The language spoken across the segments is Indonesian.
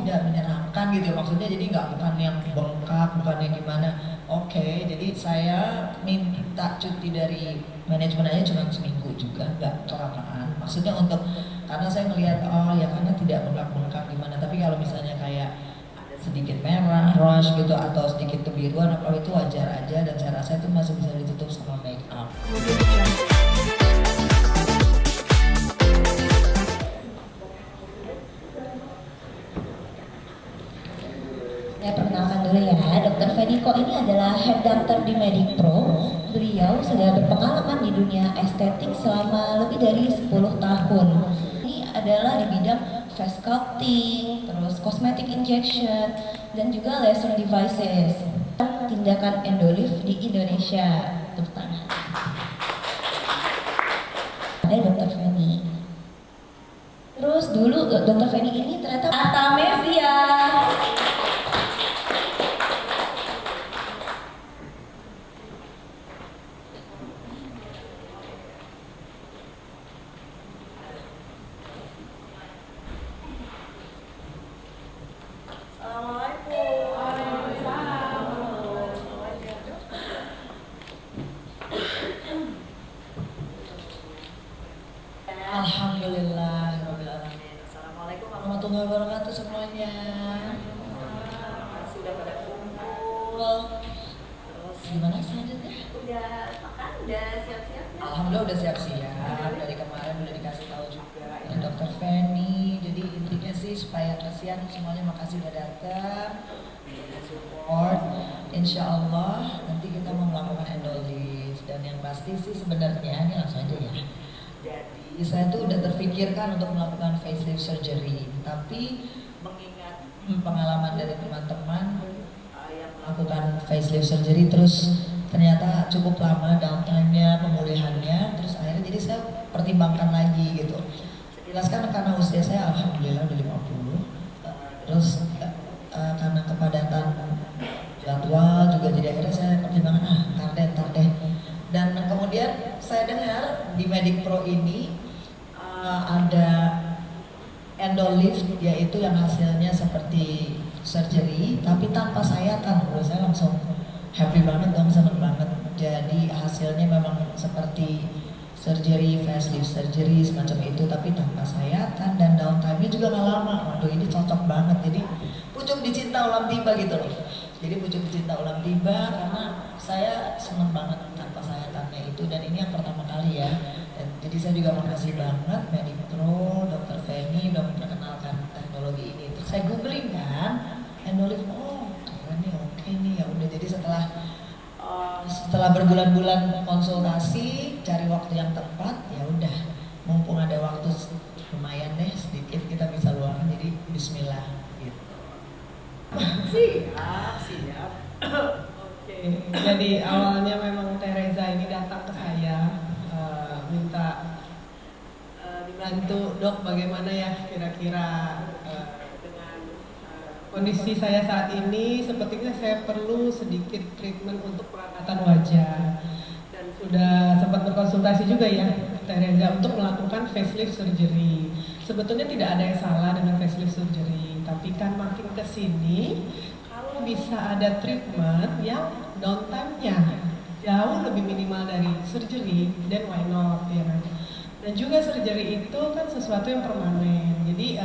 tidak menyenangkan gitu ya, maksudnya jadi bukan yang bengkak, bukan yang gimana. Oke, jadi saya minta cuti dari manajemen aja cuma seminggu juga, nggak kelamaan. Maksudnya untuk karena saya ngelihat oh ya karena tidak bengkak-bengkak gimana. Tapi kalau misalnya kayak ada sedikit merah, rush gitu atau sedikit kebiruan apa itu wajar aja dan saya rasa itu masih bisa ditutup sama make up. Saya perkenalkan dulu ya, Dr. Feniko ini adalah head doctor di Medipro. Beliau sudah berpengalaman di dunia estetik selama lebih dari 10 tahun. Ini adalah di bidang face sculpting, terus cosmetic injection, dan juga laser devices. Tindakan endolift di Indonesia. Tepuk tangan. Ada Dr. Feni. Terus dulu Dr. Feni ini ternyata Artemisia. Alhamdulillah, Assalamualaikum warahmatullahi wabarakatuh semuanya. Sudah pada kumpul. Terus gimana selanjutnya? Udah makan, udah siap-siap ya? Alhamdulillah udah siap-siap. Dari kemarin udah dikasih tahu juga ini Dokter Feni. Jadi intinya sih supaya kasihan semuanya, makasih udah datang, udah support. Insya Allah nanti kita mau melakukan endolift dan yang pasti sih sebenarnya ini langsung aja ya. Jadi saya tuh udah terfikirkan untuk melakukan facelift surgery, tapi mengingat pengalaman dari teman-teman yang melakukan facelift surgery terus ternyata cukup lama downtime-nya, pemulihannya, terus akhirnya jadi saya pertimbangkan lagi gitu. Saya jelaskan karena usia saya alhamdulillah udah 50, terus karena kepadatan jadwal juga jadi akhirnya saya pertimbangkan ntar deh. Dan kemudian saya dengar di Medipro ini ada endolift, yaitu yang hasilnya seperti surgery tapi tanpa sayatan. Menurut saya langsung happy banget dong, seneng banget. Jadi hasilnya memang seperti surgery, facelift surgery semacam itu tapi tanpa sayatan dan downtime-nya juga nggak lama. Waduh ini cocok banget, jadi pucuk dicinta ulam tiba gitu loh. Jadi pucuk dicinta ulam tiba karena saya seneng banget tanpa sayatannya itu, dan ini yang pertama kali ya. Dan, jadi saya juga makasih banget Medipro, Dr. Feni udah memperkenalkan teknologi ini. Terus saya googling kan, endolift, oh keren nih, oke nih, ya udah. Jadi setelah berbulan-bulan konsultasi, cari waktu yang tepat, ya udah, mumpung ada waktu lumayan deh sedikit kita bisa luangkan, jadi Bismillah gitu. Siap. Oke, jadi awalnya memang Teresa ini datang ke saya minta dibantu, dok bagaimana ya kira-kira dengan kondisi saya saat ini, sepertinya saya perlu sedikit treatment untuk perawatan wajah. Dan sudah sempat berkonsultasi juga ya Teresa untuk melakukan facelift surgery. Sebetulnya tidak ada yang salah dengan facelift surgery, tapi kan makin kesini kalau bisa ada treatment yang downtime-nya jauh lebih minimal dari surgery, then why not ya kan? Dan juga surgery itu kan sesuatu yang permanen, jadi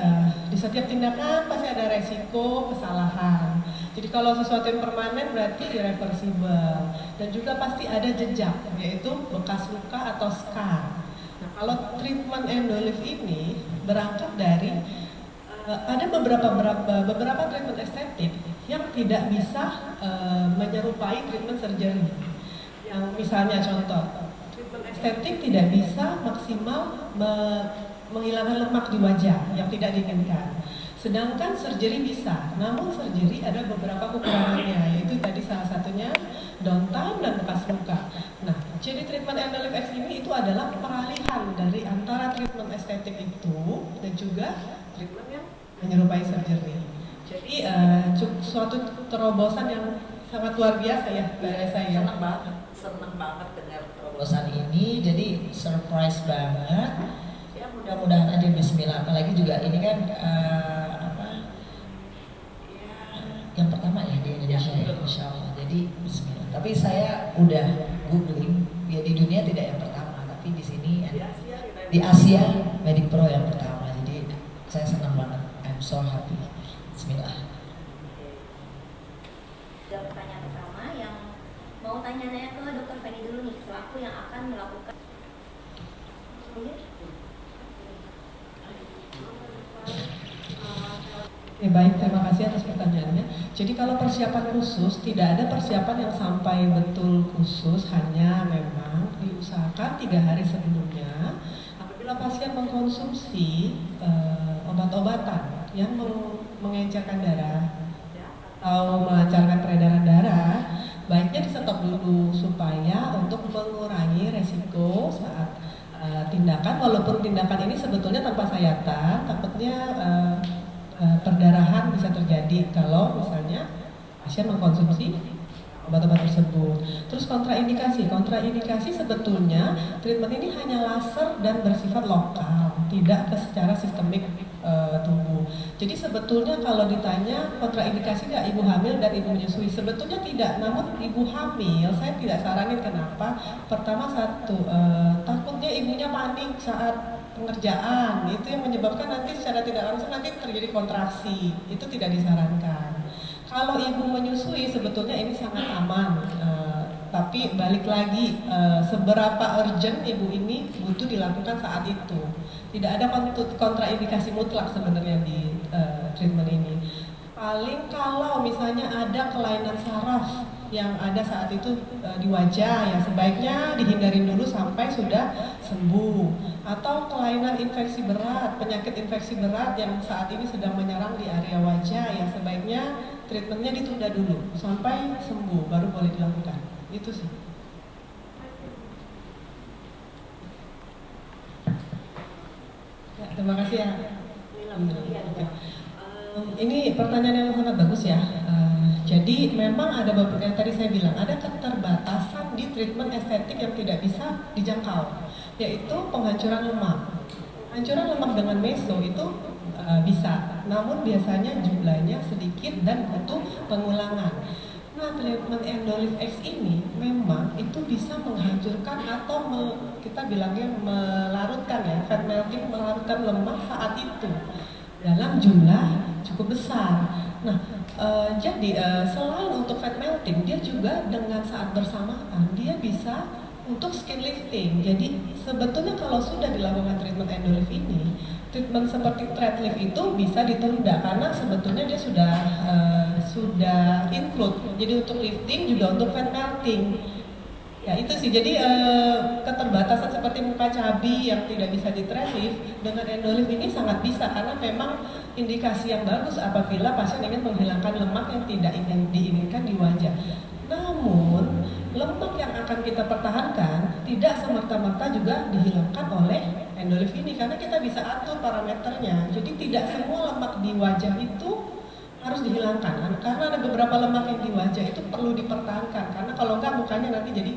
di setiap tindakan pasti ada resiko kesalahan. Jadi kalau sesuatu yang permanen berarti irreversible, dan juga pasti ada jejak, yaitu bekas luka atau scar. Nah, kalau treatment endolift ini berangkat dari ada beberapa treatment estetik yang tidak bisa menyerupai treatment surgery. Yang misalnya contoh, treatment estetik tidak bisa maksimal menghilangkan lemak di wajah yang tidak diinginkan. Sedangkan surgery bisa, namun surgery ada beberapa kekurangannya, yaitu tadi salah satunya downtime dan bekas luka. Nah, jadi treatment endolift X ini itu adalah peralihan dari antara treatment estetik itu dan juga treatment yang menyerupai surgery. Jadi suatu terobosan yang sangat luar biasa ya dari saya. Seneng banget dengar terobosan ini, jadi surprise banget. Ya mudah-mudahan aja Bismillah. Apalagi juga ini kan insya Allah. Jadi Bismillah. Tapi saya udah googling, ya di dunia tidak yang pertama, tapi di sini di Asia Medic Pro yang pertama. Jadi saya senang banget. I'm so happy. Bismillah. Ada pertanyaan pertama yang mau tanya-nanya ke Dr. Feni dulu nih, selaku yang akan melakukan. Oke, baik, terima kasih atas pertanyaannya. Jadi kalau persiapan khusus, tidak ada persiapan yang sampai betul khusus, hanya memang diusahakan 3 hari sebelumnya. Apabila pasien mengkonsumsi obat-obatan yang mengencerkan darah atau melancarkan peredaran darah, baiknya di-stop dulu supaya untuk mengurangi resiko saat tindakan, walaupun tindakan ini sebetulnya tanpa sayatan, takutnya perdarahan bisa terjadi kalau misalnya pasien mengkonsumsi obat-obat tersebut. Terus kontraindikasi sebetulnya treatment ini hanya laser dan bersifat lokal, tidak secara sistemik tubuh. Jadi sebetulnya kalau ditanya kontraindikasi nggak ibu hamil dan ibu menyusui, sebetulnya tidak. Namun ibu hamil saya tidak saranin. Kenapa? Pertama takutnya ibunya panik saat pengerjaan, itu yang menyebabkan nanti secara tidak langsung nanti terjadi kontraksi, itu tidak disarankan. Kalau ibu menyusui sebetulnya ini sangat aman, tapi balik lagi seberapa urgent ibu ini butuh dilakukan saat itu. Tidak ada kontraindikasi mutlak sebenarnya di treatment ini. Paling kalau misalnya ada kelainan saraf yang ada saat itu di wajah, ya sebaiknya dihindarin dulu sampai sudah sembuh. Atau kelainan infeksi berat, penyakit infeksi berat yang saat ini sedang menyerang di area wajah, ya sebaiknya treatmentnya ditunda dulu sampai sembuh, baru boleh dilakukan. Itu sih. Ya, terima kasih ya. Ini pertanyaan yang sangat bagus ya. Jadi memang ada beberapa yang tadi saya bilang, ada keterbatasan di treatment estetik yang tidak bisa dijangkau, yaitu penghancuran lemak. Penghancuran lemak dengan meso itu bisa, namun biasanya jumlahnya sedikit dan butuh pengulangan. Nah, treatment Endolive X ini memang itu bisa menghancurkan atau kita bilangnya melarutkan ya, fat melting, melarutkan lemak saat itu dalam jumlah cukup besar. Nah, jadi selain untuk fat melting, dia juga dengan saat bersamaan dia bisa untuk skin lifting. Jadi sebetulnya kalau sudah dilakukan treatment Endolive ini, treatment seperti thread lift itu bisa ditunda karena sebetulnya dia sudah include. Jadi untuk lifting juga untuk fat melting. Ya itu sih, jadi keterbatasan seperti muka cabi yang tidak bisa di thread lift dengan Endolive ini sangat bisa, karena memang indikasi yang bagus apabila pasien ingin menghilangkan lemak yang tidak diinginkan di wajah. Namun lemak yang akan kita pertahankan tidak semerta-merta juga dihilangkan oleh Endolive ini, karena kita bisa atur parameternya. Jadi tidak semua lemak di wajah itu harus dihilangkan, karena ada beberapa lemak yang di wajah itu perlu dipertahankan, karena kalau enggak mukanya nanti jadi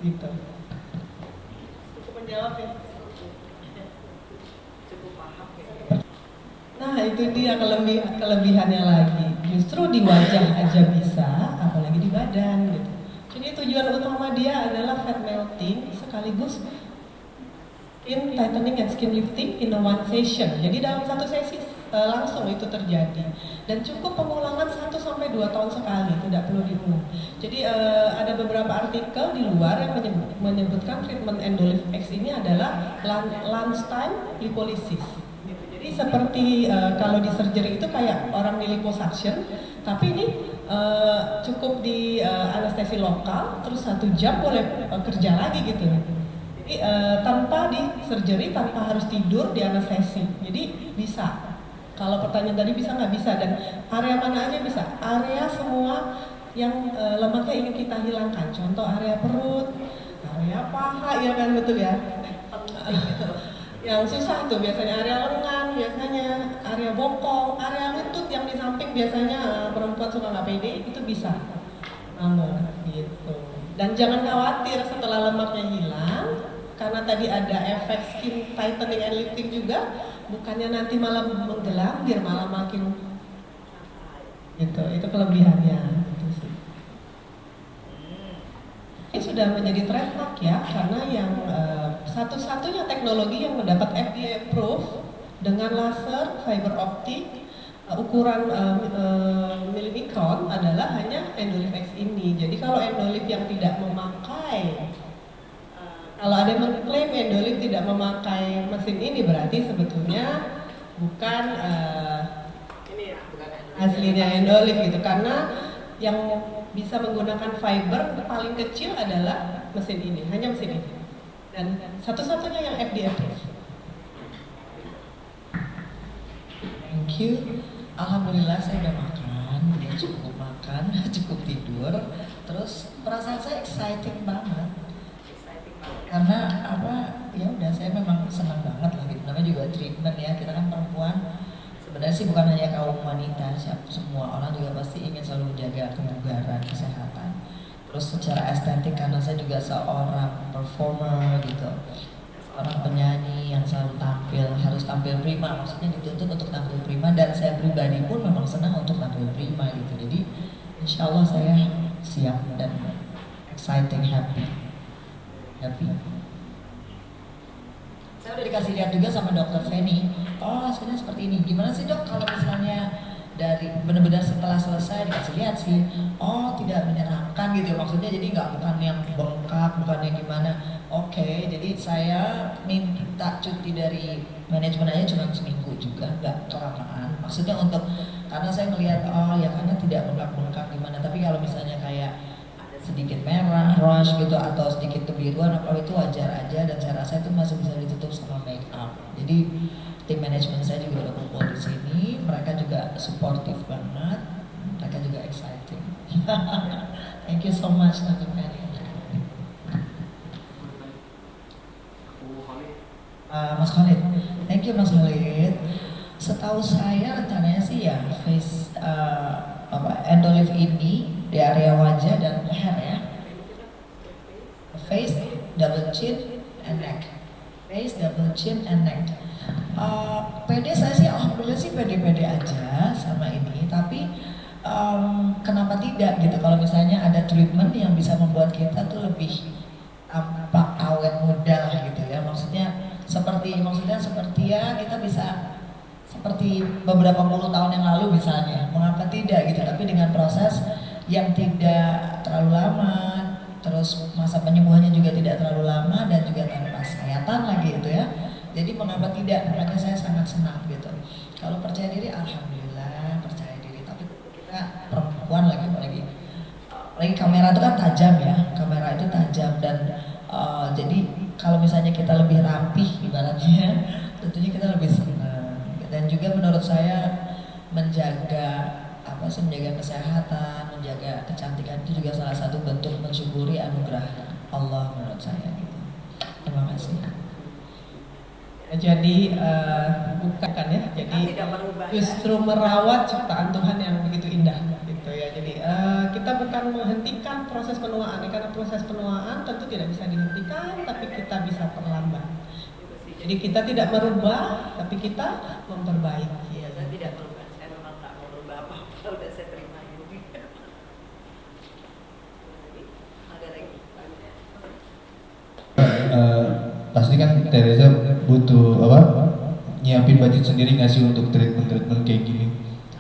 gitu. Cukup menjawab ya? Cukup paham ya? Nah itu dia kelebihannya lagi, justru di wajah aja bisa, apalagi di badan gitu. Jadi tujuan utama dia adalah fat melting sekaligus skin tightening and skin lifting in a one session. Jadi dalam satu sesi langsung itu terjadi, dan cukup pengulangan 1-2 tahun sekali, tidak perlu diulang. Jadi ada beberapa artikel di luar yang menyebutkan treatment Endolive X ini adalah lunchtime lipolysis. Jadi seperti kalau di surgery itu kayak orang di liposuction, tapi ini cukup di anestesi lokal, terus 1 jam boleh kerja lagi gitu. Jadi tanpa di surgery, tanpa harus tidur di anestesi, jadi bisa. Kalau pertanyaan tadi bisa nggak bisa, dan area mana aja bisa, area semua yang lemaknya ingin kita hilangkan, contoh area perut, area paha, ya kan, betul ya. Yang susah tuh biasanya area lengan, biasanya area bokong, area lutut yang di samping biasanya perempuan suka nggak pede, itu bisa. Namun gitu. Dan jangan khawatir setelah lemaknya hilang, karena tadi ada efek skin tightening and lifting juga, bukannya nanti malah menggelambir, malah makin gitu. Itu kelebihannya. Gitu. sudah menjadi trademark ya, karena yang satu-satunya teknologi yang mendapat FDA approve dengan laser fiber optik ukuran milimikron adalah hanya Endolif X ini. Jadi kalau Endolif yang tidak memakai, kalau ada yang mengklaim Endolif tidak memakai mesin ini, berarti sebetulnya bukan ini ya, bukan aslinya Endolif gitu. Karena yang bisa menggunakan fiber paling kecil adalah mesin ini, hanya mesin ini. Dan satu-satunya yang FDA approve. Thank you. Alhamdulillah saya udah makan, udah cukup makan, cukup tidur. Terus perasaan saya exciting banget. Karena apa? Ya udah, saya memang senang banget lah gitu. Namanya juga treatment ya. Kita kan perempuan. Sebenarnya sih bukan hanya kaum wanita, semua orang juga pasti ingin selalu menjaga kebugaran, kesehatan. Terus secara estetik karena saya juga seorang performer gitu, seorang penyanyi yang selalu harus tampil prima, maksudnya dituntut untuk tampil prima, dan saya pribadi pun memang senang untuk tampil prima gitu. Jadi insya Allah saya siap dan exciting, happy. Saya udah dikasih lihat juga sama Dokter Feni. Oh, hasilnya seperti ini. Gimana sih dok kalau misalnya dari benar-benar setelah selesai dikasih lihat sih, oh tidak menyenangkan gitu ya, maksudnya jadi bukan yang bengkak, bukan yang gimana. Oke, jadi saya minta cuti dari manajemen aja cuma seminggu juga, nggak kelamaan. Maksudnya karena saya melihat oh ya karena tidak bengkak-bengkak gimana. Tapi kalau misalnya kayak sedikit merah, rush gitu atau sedikit kebiruan apa itu wajar aja, dan saya rasa itu masih bisa ditutup sama make up. Jadi tim manajemen saya juga udah kumpul di sini, mereka juga supportive banget, mereka juga exciting. Thank you so much Dr. Penny. Mas Khalid, thank you Mas Khalid. Setahu saya rencananya sih ya Endolif ini di area wajah dan leher ya. Face, double chin, and neck. Face, double chin, and neck. Pede saya sih alhamdulillah sih pede-pede aja sama ini. Tapi kenapa tidak gitu kalau misalnya ada treatment yang bisa membuat kita tuh lebih tampak awet muda lah gitu ya. Maksudnya seperti ya kita bisa seperti beberapa puluh tahun yang lalu misalnya. Mengapa tidak gitu, tapi dengan proses yang tidak terlalu lama, terus masa penyembuhannya juga tidak terlalu lama, dan juga tanpa sayatan lagi gitu ya. Jadi mengapa tidak, makanya saya sangat senang gitu. Kalau percaya diri, alhamdulillah percaya diri. Tapi kita perempuan apalagi kamera itu kan tajam ya, kamera itu tajam, dan jadi kalau misalnya kita lebih rapih ibaratnya, tentunya kita lebih senang. Dan juga menurut saya menjaga kesehatan, menjaga kecantikan itu juga salah satu bentuk mensyukuri anugerah Allah menurut saya gitu. Terima kasih. Jadi bukan ya, jadi justru merawat ciptaan Tuhan yang begitu indah gitu ya. Jadi kita bukan menghentikan proses penuaan, karena proses penuaan tentu tidak bisa dihentikan, tapi kita bisa perlambat. Jadi kita tidak merubah, tapi kita memperbaiki. Iya, saya tidak merubah, saya memang nggak mau merubah apa-apa, udah saya terima ini. Ada lagi? Pasti kan Teresa butuh nyiapin budget sendiri nggak sih untuk treatment kayak gini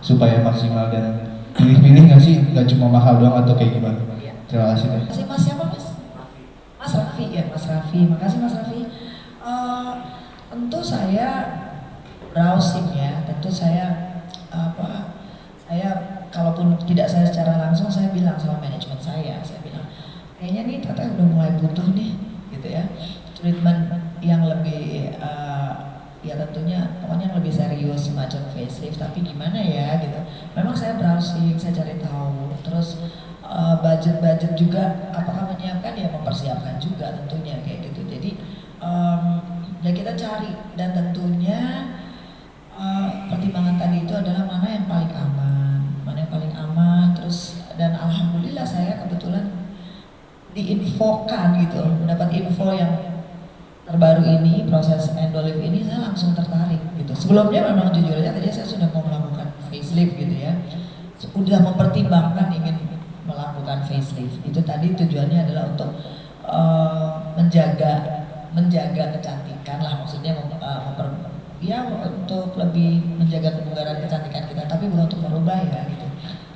supaya maksimal, dan pilih-pilih nggak sih, nggak cuma mahal doang atau kayak gimana? Terima kasih. Terima kasih Mas, siapa Mas? Mas Raffi ya, Mas Raffi. Makasih Mas Raffi. Tentu saya browsing ya, tentu saya kalaupun tidak saya secara langsung, saya bilang sama manajemen saya bilang kayaknya nih Tata udah mulai butuh nih gitu ya, treatment yang lebih ya tentunya pokoknya yang lebih serius semacam facelift, tapi gimana ya gitu. Memang saya browsing, saya cari tahu, terus budget juga apakah menyiapkan, ya mempersiapkan juga tentunya kayak gitu. Jadi dan kita cari, dan tentunya pertimbangan tadi itu adalah mana yang paling aman, terus dan alhamdulillah saya kebetulan diinfokan gitu, mendapat info yang terbaru ini, proses Endolif ini, saya langsung tertarik gitu. Sebelumnya memang jujur aja tadi saya sudah mau melakukan facelift gitu ya, sudah mempertimbangkan ingin melakukan facelift. Itu tadi tujuannya adalah untuk menjaga kecantikan lah, maksudnya ya untuk lebih menjaga kebugaran kecantikan kita, tapi bukan untuk merubah ya gitu.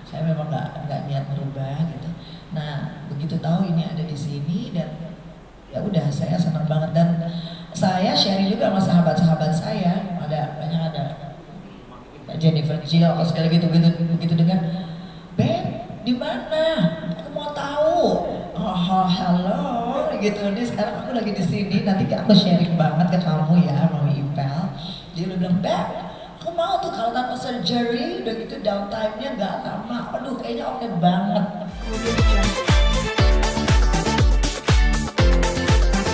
Saya memang nggak niat merubah gitu. Nah begitu tahu ini ada di sini dan ya udah saya senang banget, dan saya sharing juga sama sahabat-sahabat saya, ada Jennifer Jill atau segala gitu begitu dengar, Ben di mana? Aku mau tahu. Oh halo gitu, ini sekarang aku lagi di sini, nanti aku sharing banget ke kamu ya, Mami Ipel. Dia udah bilang, Ben, aku mau tuh kalau tanpa surgery, udah gitu downtime-nya nggak lama. Aduh kayaknya oke banget.